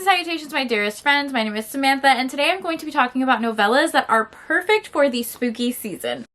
and salutations, my dearest friends. My name is Samantha, and today I'm going to be talking about novellas that are perfect for the spooky season.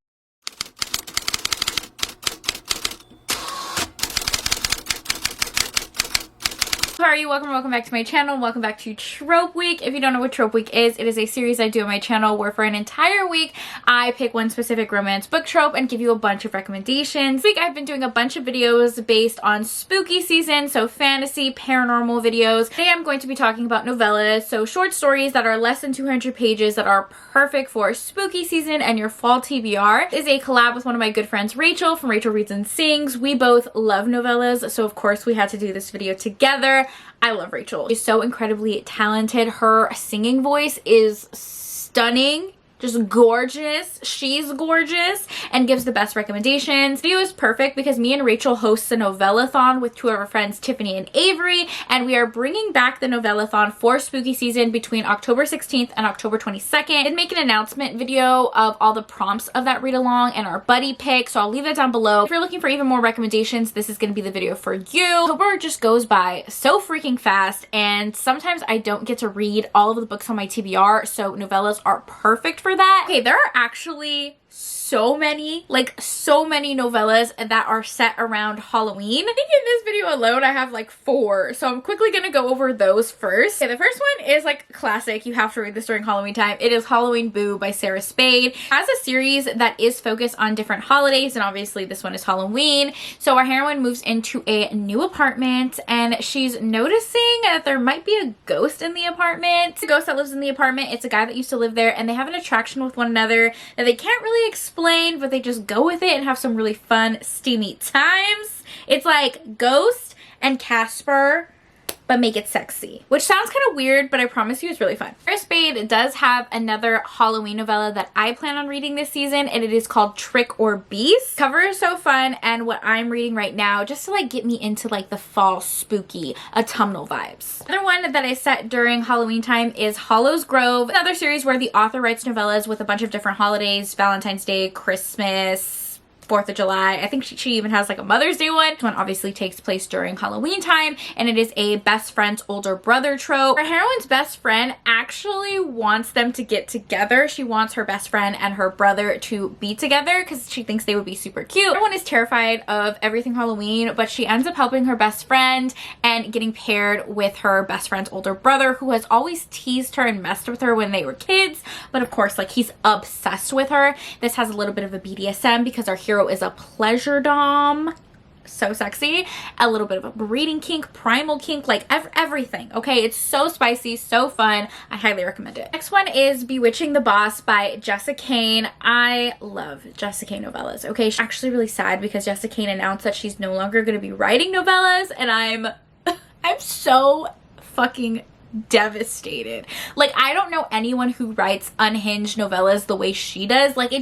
How are you? Welcome back to my channel. Welcome back to Trope Week. If you don't know what Trope Week is, it is a series I do on my channel where for an entire week I pick one specific romance book trope and give you a bunch of recommendations. This week I've been doing a bunch of videos based on spooky season, so fantasy, paranormal videos. Today I'm going to be talking about novellas, so short stories that are less than 200 pages that are perfect for spooky season and your fall TBR. This is a collab with one of my good friends, Rachel from Rachel Reads and Sings. We both love novellas, so of course we had to do this video together. I love Rachel. She's so incredibly talented. Her singing voice is stunning. Just gorgeous. She's gorgeous and gives the best recommendations. This video is perfect because me and Rachel host a novella-thon with two of our friends, Tiffany and Avery, and we are bringing back the novella-thon for spooky season between October 16th and October 22nd. I did make an announcement video of all the prompts of that read-along and our buddy pick, so I'll leave that down below. If you're looking for even more recommendations, this is going to be the video for you. October just goes by so freaking fast, and sometimes I don't get to read all of the books on my TBR, so novellas are perfect for that. Okay, there are actually so many novellas that are set around Halloween. I think in this video alone I have like 4, so I'm quickly gonna go over those first. Okay, the first one is like classic. You have to read this during Halloween time. It is Halloween Boo by Sarah Spade. It has a series that is focused on different holidays, and obviously this one is Halloween. So our heroine moves into a new apartment and she's noticing that there might be a ghost in the apartment. The ghost that lives in the apartment, it's a guy that used to live there, and they have an attraction with one another that they can't really explain, but they just go with it and have some really fun, steamy times. It's like Ghost and Casper, but make it sexy, which sounds kind of weird, but I promise you it's really fun. Sarah Spade does have another Halloween novella that I plan on reading this season, and it is called Trick or Beast. Cover is so fun, and what I'm reading right now just to like get me into like the fall spooky autumnal vibes. Another one that I set during Halloween time is Hollow's Grove, another series where the author writes novellas with a bunch of different holidays: Valentine's Day, Christmas, 4th of July. I think she even has like a Mother's Day one. This one obviously takes place during Halloween time, and it is a best friend's older brother trope. Our heroine's best friend actually wants them to get together. She wants her best friend and her brother to be together because she thinks they would be super cute. Everyone is terrified of everything Halloween, but she ends up helping her best friend and getting paired with her best friend's older brother, who has always teased her and messed with her when they were kids, but of course like he's obsessed with her. This has a little bit of a BDSM because our hero is a pleasure dom. So sexy. A little bit of a breeding kink, primal kink, like everything. Okay, it's so spicy, so fun. I highly recommend it. Next one is Bewitching the Boss by Jessica Kane. I love Jessica Kane novellas. Okay, she's actually really sad because Jessica Kane announced that she's no longer going to be writing novellas, and I'm so fucking devastated. Like, I don't know anyone who writes unhinged novellas the way she does. Like,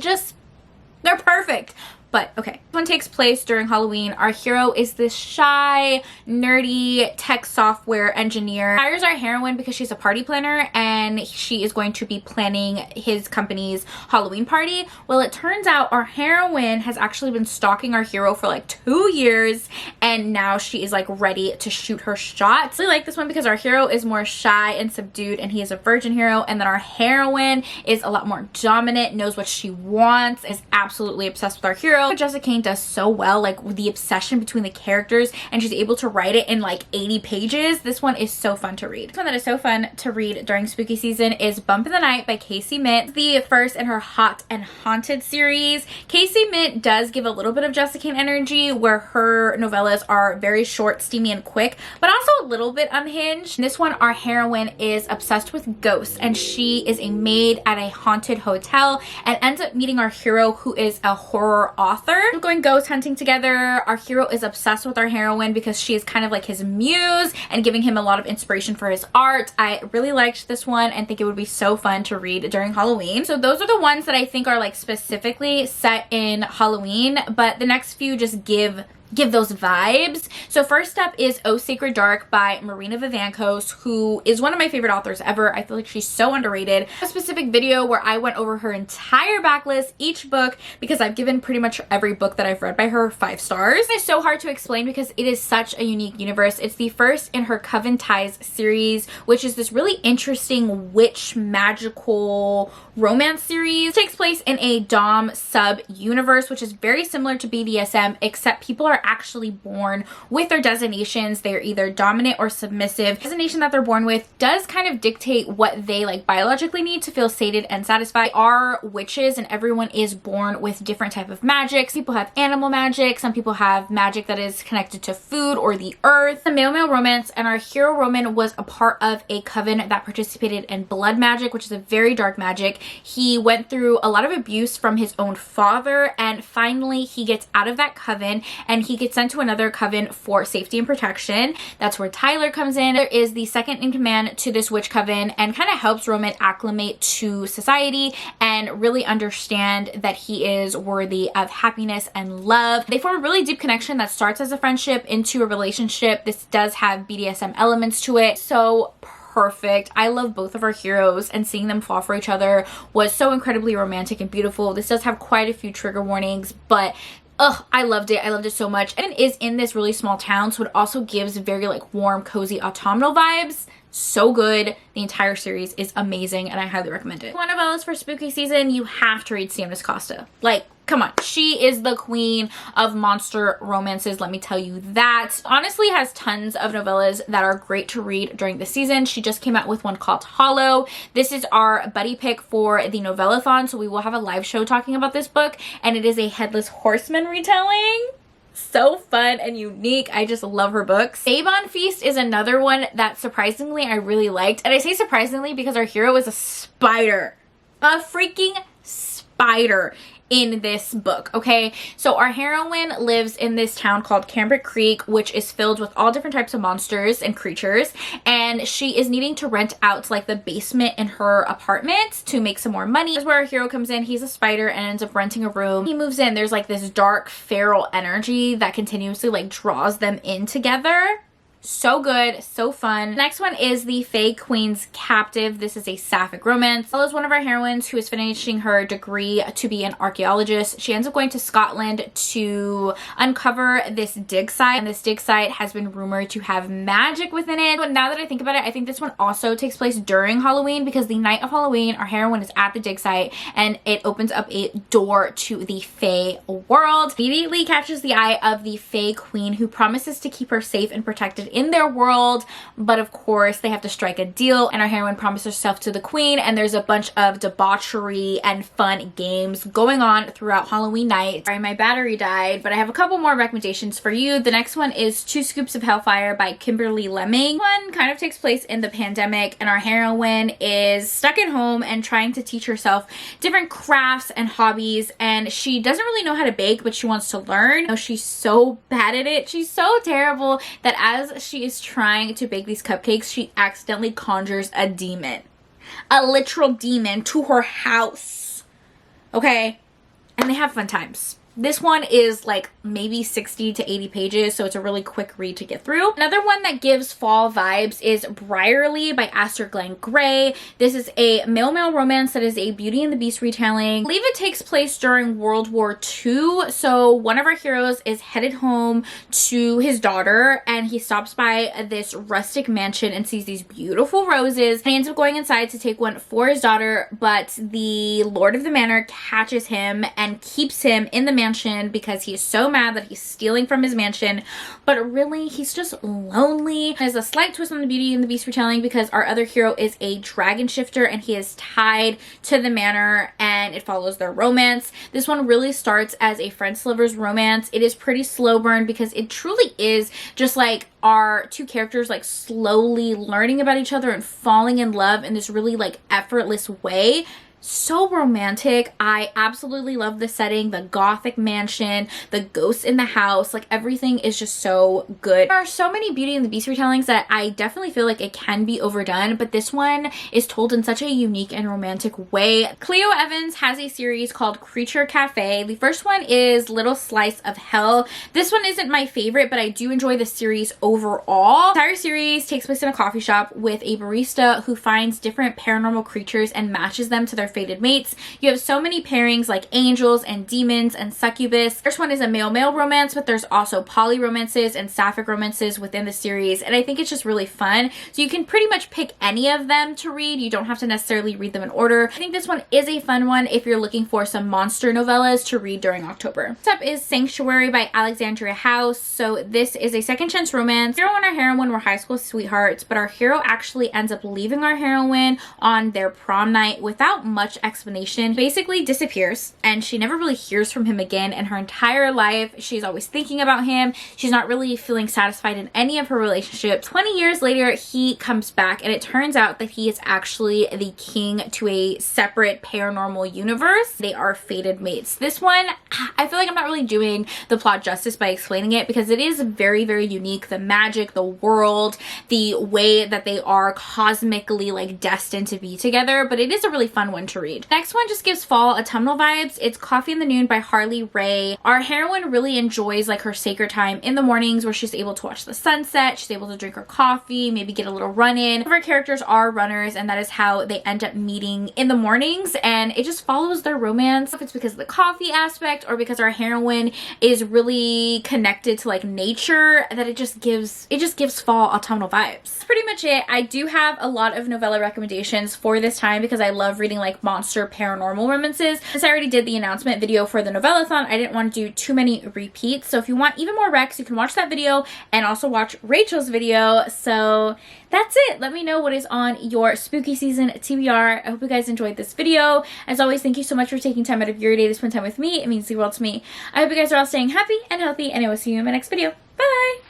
they're perfect. But okay, this one takes place during Halloween. Our hero is this shy, nerdy tech software engineer. Hires our heroine because she's a party planner and she is going to be planning his company's Halloween party. Well, it turns out our heroine has actually been stalking our hero for like 2 years, and now she is like ready to shoot her shot. I really like this one because our hero is more shy and subdued, and he is a virgin hero, and then our heroine is a lot more dominant, knows what she wants, is absolutely obsessed with our hero. Jessica Kane does so well, like with the obsession between the characters, and she's able to write it in like 80 pages. This one is so fun to read. This one that is so fun to read during spooky season is Bump in the Night by Casey Mint, the first in her Hot and Haunted series. Casey Mint does give a little bit of Jessica Kane energy, where her novellas are very short, steamy, and quick, but also a little bit unhinged. In this one, our heroine is obsessed with ghosts, and she is a maid at a haunted hotel and ends up meeting our hero, who is a horror author. We're going ghost hunting together. Our hero is obsessed with our heroine because she is kind of like his muse and giving him a lot of inspiration for his art. I really liked this one and think it would be so fun to read during Halloween. So those are the ones that I think are like specifically set in Halloween, but the next few just give give those vibes. So first up is Oh Sacred Dark by Marina Vivancos, who is one of my favorite authors ever. I feel like she's so underrated. A specific video where I went over her entire backlist, each book, because I've given pretty much every book that I've read by her 5 stars. It's so hard to explain because it is such a unique universe. It's the first in her Coven Ties series, which is this really interesting witch magical romance series. It takes place in a dom sub universe, which is very similar to BDSM, except people are actually born with their designations. They're either dominant or submissive. The designation that they're born with does kind of dictate what they like biologically need to feel sated and satisfied. They are witches and everyone is born with different type of magic. Some people have animal magic, some people have magic that is connected to food or the earth. The male romance, and our hero Roman was a part of a coven that participated in blood magic, which is a very dark magic. He went through a lot of abuse from his own father, and finally he gets out of that coven and he gets sent to another coven for safety and protection. That's where Tyler comes in. There is the second in command to this witch coven and kind of helps Roman acclimate to society and really understand that he is worthy of happiness and love. They form a really deep connection that starts as a friendship into a relationship. This does have BDSM elements to it. So perfect. I love both of our heroes, and seeing them fall for each other was so incredibly romantic and beautiful. This does have quite a few trigger warnings, but I loved it. I loved it so much. And it is in this really small town, so it also gives very like warm, cozy autumnal vibes. So good. The entire series is amazing and I highly recommend it. One novellas for spooky season, you have to read Sam Costa. Like, come on, she is the queen of monster romances, let me tell you that. Honestly has tons of novellas that are great to read during the season. She just came out with one called Hollow. This is our buddy pick for the Novellathon, so we will have a live show talking about this book, and it is a Headless Horseman retelling. So fun and unique. I just love her books. Sabon Feast is another one that surprisingly I really liked, and I say surprisingly because our hero is a spider. A freaking spider in this book, okay? So our heroine lives in this town called Cambric Creek, which is filled with all different types of monsters and creatures, and she is needing to rent out like the basement in her apartment to make some more money. This is where our hero comes in. He's a spider and ends up renting a room. He moves in. There's like this dark feral energy that continuously like draws them in together. So good, so fun. Next one is The Fae Queen's Captive. This is a sapphic romance. Bella is one of our heroines who is finishing her degree to be an archaeologist. She ends up going to Scotland to uncover this dig site, and this dig site has been rumored to have magic within it. But now that I think about it, I think this one also takes place during Halloween, because the night of Halloween, our heroine is at the dig site and it opens up a door to the Fae world. Immediately catches the eye of the Fae Queen, who promises to keep her safe and protected in their world, but of course they have to strike a deal, and our heroine promises herself to the queen, and there's a bunch of debauchery and fun games going on throughout Halloween night. Sorry, my battery died, but I have a couple more recommendations for you. The next one is Two Scoops of Hellfire by Kimberly Lemming. This one kind of takes place in the pandemic, and our heroine is stuck at home and trying to teach herself different crafts and hobbies, and she doesn't really know how to bake, but she wants to learn. Oh, she's so bad at it. She's so terrible that as she is trying to bake these cupcakes, she accidentally conjures a demon. A literal demon to her house. Okay? And they have fun times. This one is like maybe 60 to 80 pages, so it's a really quick read to get through. Another one that gives fall vibes is Briarly by Aster Glenn Gray. This is a male romance that is a Beauty and the Beast retelling. I believe it takes place during World War II. So one of our heroes is headed home to his daughter, and he stops by this rustic mansion and sees these beautiful roses. And he ends up going inside to take one for his daughter, but the Lord of the Manor catches him and keeps him in the mansion because he is so mad that he's stealing from his mansion, but really he's just lonely. There's a slight twist on the Beauty and the Beast retelling because our other hero is a dragon shifter and he is tied to the manor, and it follows their romance. This one really starts as a friends to lovers romance. It is pretty slow burn because it truly is just like our two characters like slowly learning about each other and falling in love in this really like effortless way. so romantic. I absolutely love the setting, the gothic mansion, the ghosts in the house, like everything is just so good. There are so many Beauty and the Beast retellings that I definitely feel like it can be overdone, but this one is told in such a unique and romantic way. Cleo Evans has a series called Creature Cafe. The first one is Little Slice of Hell. This one isn't my favorite, but I do enjoy the series overall. The entire series takes place in a coffee shop with a barista who finds different paranormal creatures and matches them to their fated mates. You have so many pairings like angels and demons and succubus. The first one is a male-male romance, but there's also poly romances and sapphic romances within the series, and I think it's just really fun. So you can pretty much pick any of them to read. You don't have to necessarily read them in order. I think this one is a fun one if you're looking for some monster novellas to read during October. Next up is Sanctuary by Alexandria House. So this is a second chance romance. Hero and our heroine were high school sweethearts, but our hero actually ends up leaving our heroine on their prom night without much explanation. Basically disappears, and she never really hears from him again in her entire life. She's always thinking about him. She's not really feeling satisfied in any of her relationships. 20 years later, he comes back, and it turns out that he is actually the king to a separate paranormal universe. They are fated mates. This one, I feel like I'm not really doing the plot justice by explaining it because it is very, very unique. The magic, the world, the way that they are cosmically like destined to be together, but it is a really fun one to read. Next one just gives fall autumnal vibes. It's Coffee in the Noon by Harley Ray. Our heroine really enjoys like her sacred time in the mornings where she's able to watch the sunset, she's able to drink her coffee, maybe get a little run in. Some of our characters are runners, and that is how they end up meeting in the mornings, and it just follows their romance. If it's because of the coffee aspect or because our heroine is really connected to like nature, that it just gives fall autumnal vibes. That's pretty much it. I do have a lot of novella recommendations for this time because I love reading like monster paranormal romances. Since I already did the announcement video for the Novellathon, I didn't want to do too many repeats. So if you want even more recs, you can watch that video and also watch Rachel's video. So that's it. Let me know what is on your spooky season TBR. I hope you guys enjoyed this video. As always, thank you so much for taking time out of your day to spend time with me. It means the world to me. I hope you guys are all staying happy and healthy, and I will see you in my next video. Bye!